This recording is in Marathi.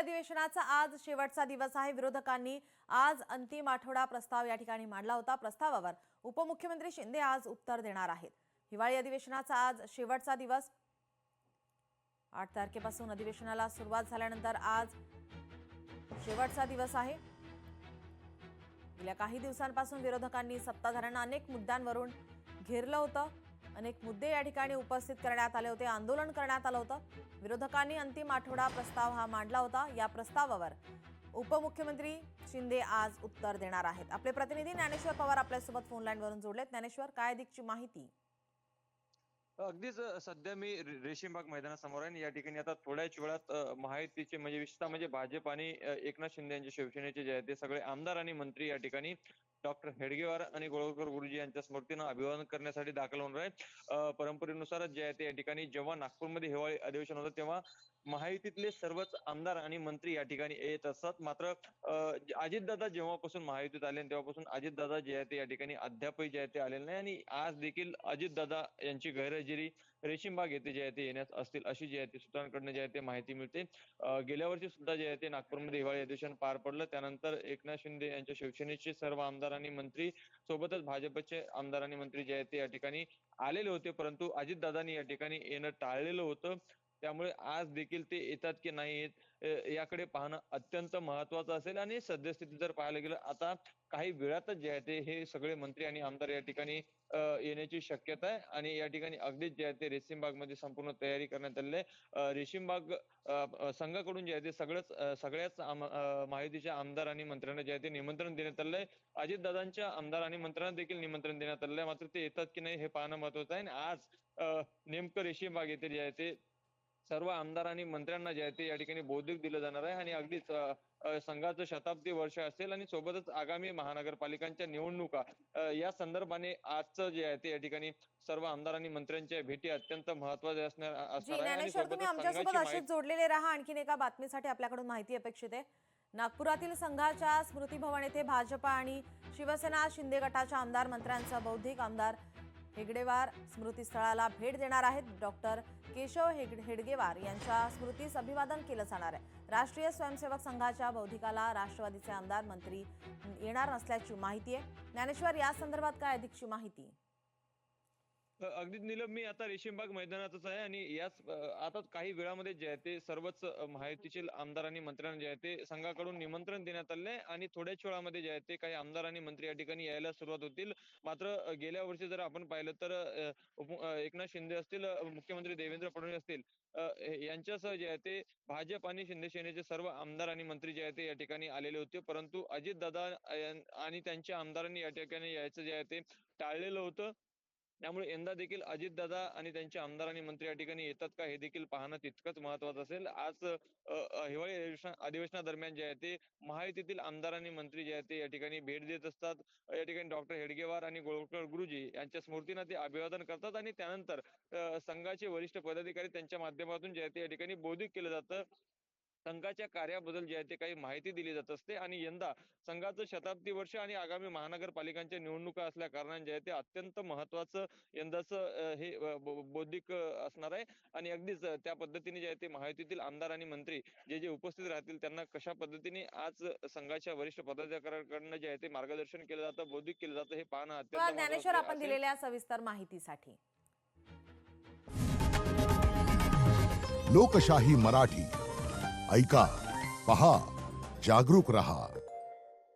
अधिवेशनाचा आज शेवटचा दिवस आहे। विरोधकांनी आज अंतिम आठवडा प्रस्ताव या ठिकाणी मांडला होता। प्रस्तावावर उपमुख्यमंत्री शिंदे आज उत्तर देणार आहेत। हिवाळी अधिवेशनाचा आज शेवटचा दिवस। 8 तारखेपासून अधिवेशनाला सुरुवात झाल्यानंतर आज शेवटचा दिवस आहे। गेल्या काही दिवसांपासून विरोधकांनी सत्ताधाऱ्यांना अनेक मुद्द्यांवरून घेरलं होतं। अनेक मुद्दे या ठिकाणी उपस्थित करण्यात आले होते, आंदोलन करण्यात आलं होतं। विरोधकांनी अंतिम आठवडा प्रस्ताव हा मांडला होता। या प्रस्तावावर उपमुख्यमंत्री शिंदे आज उत्तर देणार आहेत। आपले प्रतिनिधी ज्ञानेश्वर पवार आपल्यासोबत फोन लाईनवरून जोडलेत। ज्ञानेश्वर, काय अधिकची माहिती? अगदीच सध्या मी रेशीमबाग मैदानासमोर आहे आणि या ठिकाणी आता थोड्याच वेळात महायुतीचे म्हणजे विशेषतः म्हणजे भाजप आणि एकनाथ शिंदे यांचे शिवसेनेचे जे आहेत ते सगळे आमदार आणि मंत्री या ठिकाणी डॉक्टर हेडगेवार आणि गोळवलकर गुरुजी यांच्या स्मृतीनं अभिवादन करण्यासाठी दाखल होणार आहेत। परंपरेनुसारच जे आहे ते या ठिकाणी जेव्हा नागपूरमध्ये हिवाळी अधिवेशन होतं तेव्हा महायुतीतले सर्वच आमदार आणि मंत्री या ठिकाणी येत असतात। मात्र अजितदादा जेव्हापासून महायुतीत आले तेव्हापासून अजितदादा जे आहे ते या ठिकाणी अद्यापही जे आहे ते आलेले नाही आणि आज देखील अजितदादा यांची गैरहजेरी रेशीमबाग येथे जे आहे ते येण्यास असतील अशी जी आहे ते सूत्रांकडून जे आहे ते माहिती मिळते। गेल्या वर्षी सुद्धा जे आहे ते नागपूरमध्ये हिवाळी अधिवेशन पार पडलं, त्यानंतर एकनाथ शिंदे यांच्या शिवसेनेचे सर्व आमदार आणि मंत्री सोबतच भाजपचे आमदार आणि मंत्री जे आहेत ते या ठिकाणी आलेले होते, परंतु अजितदादांनी या ठिकाणी येणं टाळलेलं होतं। त्यामुळे आज देखील ते येतात की नाही येत याकडे पाहणं अत्यंत महत्वाचं असेल आणि सद्यस्थिती जर पाहायला गेलं आता काही वेळातच जे आहे ते हे सगळे मंत्री आणि आमदार या ठिकाणी येण्याची शक्यता आहे आणि या ठिकाणी अगदीच जे आहे ते रेशीमबागमध्ये संपूर्ण तयारी करण्यात आलेली आहे। रेशीमबाग संघाकडून जे आहे ते सगळ्याच महायुतीच्या आमदार आणि मंत्र्यांना जे आहे ते निमंत्रण देण्यात आलेलं आहे। अजितदादांच्या आमदार आणि मंत्र्यांना देखील निमंत्रण देण्यात आलेलं आहे, मात्र ते येतात की नाही हे पाहणं महत्वाचं आहे। आणि आज नेमकं रेशीमबाग येथे जे आहे ते सर्व आमदार आणि मंत्र्यांना जे आहे ते या ठिकाणी बौद्धिक दिलं जाणार आहे आणि अगदीच संघाचं शताब्दी वर्ष असेल आणि सोबतच आगामी महानगरपालिकांच्या निवडणुका या संदर्भाने आजचं जे आहे ते या ठिकाणी सर्व आमदार आणि मंत्र्यांच्या भेटी अत्यंत महत्वाच्या असणार जी आहे आणि ज्ञानेश्वर, तुम्ही सोबतच आमच्यासोबत संघाची असेच जोडलेले राहा। आणखीन एका बातमीसाठी आपल्याकडून माहिती अपेक्षित आहे। नागपुरातील संघाच्या स्मृती भवन येथे भाजपा आणि शिवसेना शिंदे गटाच्या आमदार मंत्र्यांचा बौद्धिक आमदार हेगडेवार स्मृतीस्थळाला भेट देणार आहेत। डॉक्टर केशव हेडगेवार यांच्या स्मृतीस अभिवादन केलं जाणार आहे। राष्ट्रीय स्वयंसेवक संघाच्या बौद्धिकाला राष्ट्रवादीचे आमदार मंत्री येणार नसल्याची माहिती आहे। ज्ञानेश्वर, या संदर्भात काय अधिकची माहिती? अगदीच नीलम, मी आता रेशीमबाग मैदानातच आहे आणि याच आता काही वेळामध्ये जे आहे ते सर्वच महायुतीचे आमदार आणि मंत्र्यांना जे आहे ते संघाकडून निमंत्रण देण्यात आले आणि थोड्याच वेळामध्ये जे आहे ते काही आमदार आणि मंत्री या ठिकाणी यायला सुरुवात होतील। मात्र गेल्या वर्षी जर आपण पाहिलं तर एकनाथ शिंदे असतील, मुख्यमंत्री देवेंद्र फडणवीस असतील यांच्यासह जे आहे ते भाजप आणि शिंदे सेनेचे सर्व आमदार आणि मंत्री जे आहे ते या ठिकाणी आलेले होते, परंतु अजितदादा आणि त्यांच्या आमदारांनी या ठिकाणी यायचं जे आहे ते टाळलेलं होतं। त्यामुळे यंदा देखील अजितदादा आणि त्यांचे आमदार आणि मंत्री या ठिकाणी येतात का हे देखील पाहणं तितकंच महत्वाचं असेल। आज हिवाळी अधिवेशनादरम्यान जे आहे ते महायुतीतील आमदार आणि मंत्री जे आहेत ते या ठिकाणी भेट देत असतात। या ठिकाणी डॉक्टर हेडगेवार आणि गोळवलकर गुरुजी यांच्या स्मृतीनं ते अभिवादन करतात आणि त्यानंतर संघाचे वरिष्ठ पदाधिकारी त्यांच्या माध्यमातून जे आहे ते या ठिकाणी बौद्धिक केलं जातं। संघाच्या कार्याबद्दल जे आहे ते काही माहिती दिली जात असते आणि यंदा संघाचं शताब्दी वर्ष आणि आगामी महानगरपालिकांच्या निवडणुका असल्या कारणाने जे आहे ते अत्यंत महत्वाचं यंदाचं हे बौद्धिक असणार आहे आणि अगदीच त्या पद्धतीने जे आहे ते महायुतीतील आमदार आणि मंत्री जे जे उपस्थित राहतील त्यांना कशा पद्धतीने आज संघाच्या वरिष्ठ पदाधिकाऱ्यांकडून जे आहे ते मार्गदर्शन केलं जातं, बौद्धिक केलं जातं हे पाहणं अत्यंत ज्ञानेश्वर, महत्वाचं आपण असेल। दिलेल्या सविस्तर माहितीसाठी। लोकशाही मराठी ऐका, पहा, जागरूक रहा।